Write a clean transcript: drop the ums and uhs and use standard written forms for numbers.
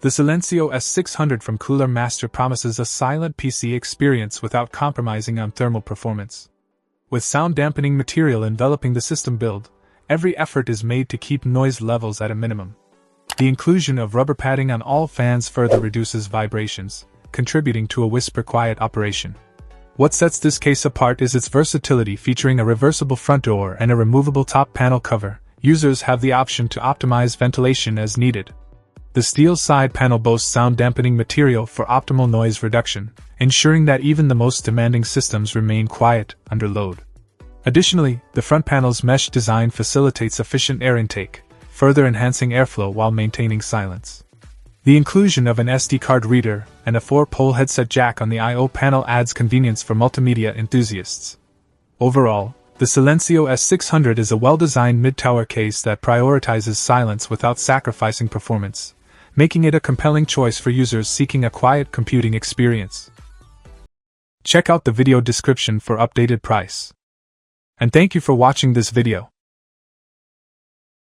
The Silencio S600 from Cooler Master promises a silent PC experience without compromising on thermal performance. With sound dampening material enveloping the system build, every effort is made to keep noise levels at a minimum. The inclusion of rubber padding on all fans further reduces vibrations, contributing to a whisper-quiet operation. What sets this case apart is its versatility, featuring a reversible front door and a removable top panel cover. Users have the option to optimize ventilation as needed. The steel side panel boasts sound-dampening material for optimal noise reduction, ensuring that even the most demanding systems remain quiet under load. Additionally, the front panel's mesh design facilitates efficient air intake, further enhancing airflow while maintaining silence. The inclusion of an SD card reader and a 4-pole headset jack on the I/O panel adds convenience for multimedia enthusiasts. Overall, the Silencio S600 is a well-designed mid-tower case that prioritizes silence without sacrificing performance, making it a compelling choice for users seeking a quiet computing experience. Check out the video description for updated price. And thank you for watching this video.